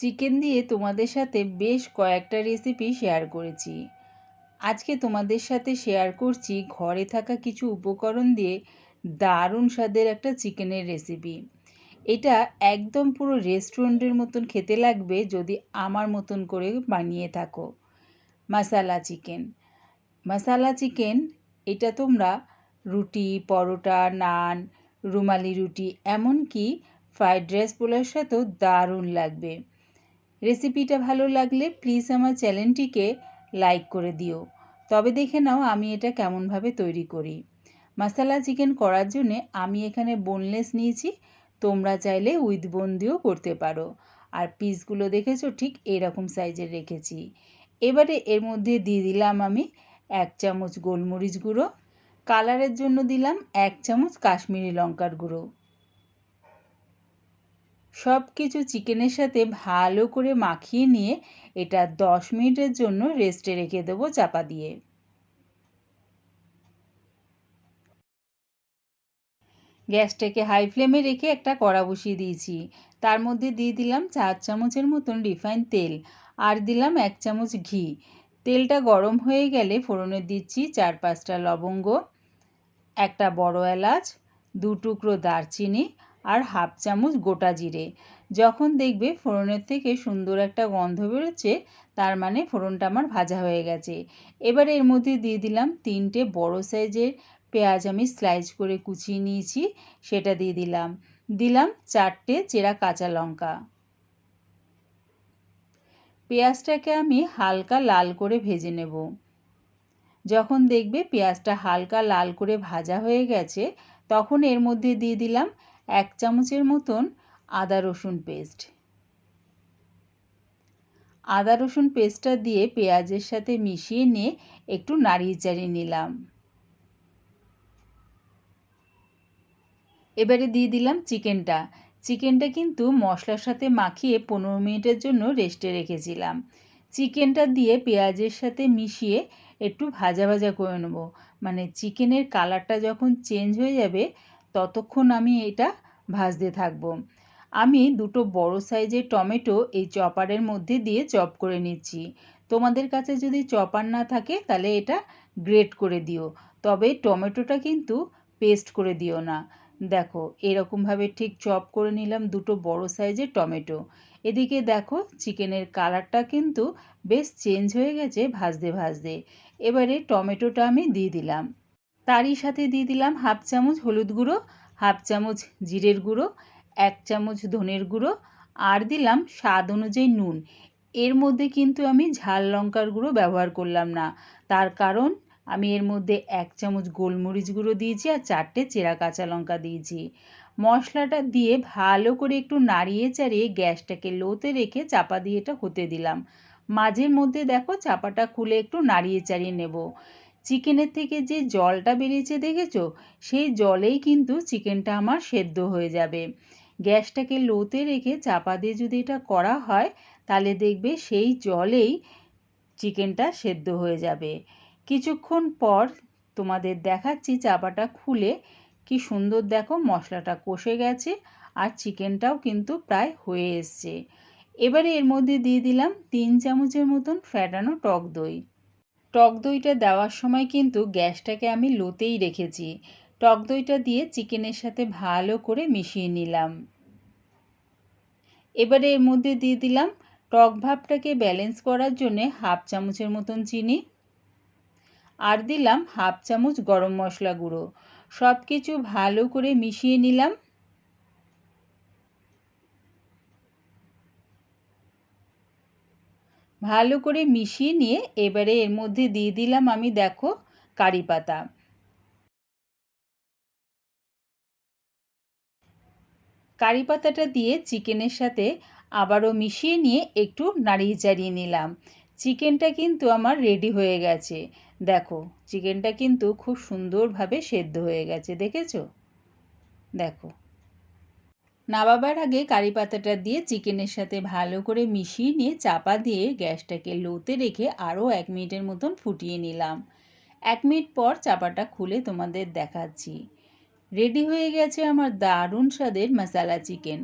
Chicken দিয়ে তোমাদের সাথে বেশ কয়েকটা রেসিপি শেয়ার করেছি। আজকে তোমাদের সাথে শেয়ার করছি ঘরে থাকা কিছু উপকরণ দিয়ে দারুণ স্বাদের একটা চিকেনের রেসিপি। এটা একদম পুরো রেস্টুরেন্টের মতন খেতে লাগবে যদি আমার মতন করে বানিয়ে থাকো। মশালা চিকেন। মশালা চিকেন এটা তোমরা রুটি, পরোটা, নান, রুমালি রুটি, এমনকি ফ্রাইড রাইস পোলাওর সাথেও দারুণ লাগবে। রেসিপিটা ভালো লাগলে প্লিজ আমার চ্যানেলটিকে লাইক করে দিও। তবে দেখে নাও আমি এটা কেমনভাবে তৈরি করি। মশালা চিকেন করার জন্যে আমি এখানে বোনলেস নিয়েছি, তোমরা চাইলে উইথ বোন দিয়েও করতে পারো। আর পিসগুলো দেখেছো ঠিক এরকম সাইজের রেখেছি। এবারে এর মধ্যে দিয়ে দিলাম আমি 1 চামচ গোলমরিচ গুঁড়ো, কালারের জন্য দিলাম 1 চামচ কাশ্মীরি লঙ্কার গুঁড়ো। সব কিছু চিকেনের সাথে ভালো করে মাখিয়ে নিয়ে এটা 10 মিনিটের জন্য রেস্টে রেখে দেবো চাপা দিয়ে। গ্যাসটাকে হাই ফ্লেমে রেখে একটা কড়া বসিয়ে দিয়েছি। তার মধ্যে দিয়ে দিলাম 4 চামচের মতন রিফাইন তেল আর দিলাম 1 চামচ ঘি। তেলটা গরম হয়ে গেলে ফোড়নে দিচ্ছি 4-5টা লবঙ্গ, একটা বড় এলাচ, 2 টুকরো দারচিনি আর হাফ চামচ গোটা জিরে। যখন দেখবে ফোড়নের থেকে সুন্দর একটা গন্ধ বেরোচ্ছে, তার মানে ফোড়নটা আমার ভাজা হয়ে গেছে। এবারে এর মধ্যে দিয়ে দিলাম 3টে বড় সাইজের পেঁয়াজ আমি স্লাইস করে কুচিয়ে নিয়েছি, সেটা দিয়ে দিলাম। দিলাম 4টে চেরা কাঁচা লঙ্কা। পেঁয়াজটাকে আমি হালকা লাল করে ভেজে নেব। যখন দেখবে পেঁয়াজটা হালকা লাল করে ভাজা হয়ে গেছে, তখন এর মধ্যে দিয়ে দিলাম 1 চামচের মতন আদা রসুন পেস্ট। আদা রসুন পেস্টটা দিয়ে পেঁয়াজের সাথে মিশিয়ে নিয়ে একটু নাড়িয়ে চাড়িয়ে নিলাম। এবারে দিয়ে দিলাম চিকেনটা। চিকেনটা কিন্তু মশলার সাথে মাখিয়ে 15 মিনিটের জন্য রেস্টে রেখেছিলাম। চিকেনটা দিয়ে পেঁয়াজের সাথে মিশিয়ে একটু ভাজা ভাজা করে নেব। মানে চিকেনের কালারটা যখন চেঞ্জ হয়ে যাবে ততক্ষণ আমি এটা ভাজতে থাকব। আমি 2টো বড় সাইজের টমেটো এই চপারের মধ্যে দিয়ে চপ করে নিচ্ছি। তোমাদের কাছে যদি চপার না থাকে তাহলে এটা গ্রেট করে দিও, তবে টমেটোটা কিন্তু পেস্ট করে দিও না। দেখো এরকমভাবে ঠিক চপ করে নিলাম 2টো বড় সাইজের টমেটো। এদিকে দেখো চিকেনের কালারটা কিন্তু বেশ চেঞ্জ হয়ে গেছে ভাজতে ভাজতে। এবারে টমেটোটা আমি দিয়ে দিলাম। তারই সাথে দিয়ে দিলাম হাফ চামচ হলুদ গুঁড়ো, হাফ চামচ জিরের গুঁড়ো, 1 চামচ ধনের গুঁড়ো আর দিলাম স্বাদ অনুযায়ী নুন। এর মধ্যে কিন্তু আমি ঝাল লঙ্কার গুঁড়ো ব্যবহার করলাম না, তার কারণ আমি এর মধ্যে 1 চামচ গোলমরিচ গুঁড়ো দিয়েছি আর 4টে চেরা কাঁচা লঙ্কা দিয়েছি। মশলাটা দিয়ে ভালো করে একটু নাড়িয়ে চাড়িয়ে গ্যাসটাকে লোতে রেখে চাপা দিয়ে এটা হতে দিলাম। মাঝের মধ্যে দেখো চাপাটা খুলে একটু নাড়িয়ে চাড়িয়ে নেব। চিকেনের থেকে যে জলটা বেরিয়েছে দেখেছো, সেই জলেই কিন্তু চিকেনটা আমার সেদ্ধ হয়ে যাবে। গ্যাসটাকে লোতে রেখে চাপা দিয়ে যদি এটা করা হয় তাহলে দেখবে সেই জলেই চিকেনটা সেদ্ধ হয়ে যাবে। কিছুক্ষণ পর তোমাদের দেখাচ্ছি চাপাটা খুলে, কি সুন্দর দেখো মশলাটা কষে গেছে আর চিকেনটাও কিন্তু প্রায় হয়ে এসছে। এবারে এর মধ্যে দিয়ে দিলাম 3 চামচের মতন ফ্যাটানো টক দই। টক দইটা দেওয়ার সময় কিন্তু গ্যাসটাকে আমি লোতেই রেখেছি। টক দইটা দিয়ে চিকেনের সাথে ভালো করে মিশিয়ে নিলাম। এবারে এর মধ্যে দিয়ে দিলাম টক ভাবটাকে ব্যালেন্স করার জন্যে হাফ চামচের মতন চিনি আর দিলাম হাফ চামচ গরম মশলা গুঁড়ো। সব কিছু ভালো করে মিশিয়ে নিলাম। ভালো করে মিশিয়ে নিয়ে এবারে এর মধ্যে দিয়ে দিলাম আমি দেখো কারি পাতা। কারি পাতাটা দিয়ে চিকেনের সাথে আবারও মিশিয়ে নিয়ে একটু নাড়িয়ে চাড়িয়ে নিলাম। চিকেনটা কিন্তু আমার রেডি হয়ে গেছে। দেখো চিকেনটা কিন্তু খুব সুন্দরভাবে সেদ্ধ হয়ে গেছে, দেখেছো? দেখো নামাবার আগে কারি পাতাটা দিয়ে চিকেনের সাথে ভালো করে মিশিয়ে নিয়ে চাপা দিয়ে গ্যাসটাকে লোতে রেখে আরও 1 মিনিটের মতন ফুটিয়ে নিলাম। 1 মিনিট পর চাপাটা খুলে তোমাদের দেখাচ্ছি। রেডি হয়ে গেছে আমার দারুণ স্বাদের মশালা চিকেন।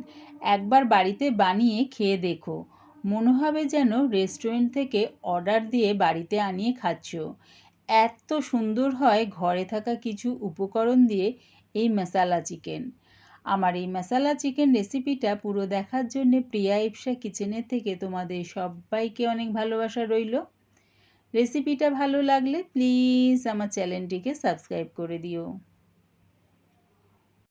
একবার বাড়িতে বানিয়ে খেয়ে দেখো, মনে হবে যেন রেস্টুরেন্ট থেকে অর্ডার দিয়ে বাড়িতে আনিয়ে খাচ্ছ। এত সুন্দর হয় ঘরে থাকা কিছু উপকরণ দিয়ে এই মশালা চিকেন। আমার এই মশালা চিকেন রেসিপিটা পুরো দেখার জন্য প্রিয়া ইপসা কিচেনের থেকে তোমাদের সবাইকে অনেক ভালোবাসা রইল। রেসিপিটা ভালো লাগলে প্লিজ আমার চ্যানেলটিকে সাবস্ক্রাইব করে দিও।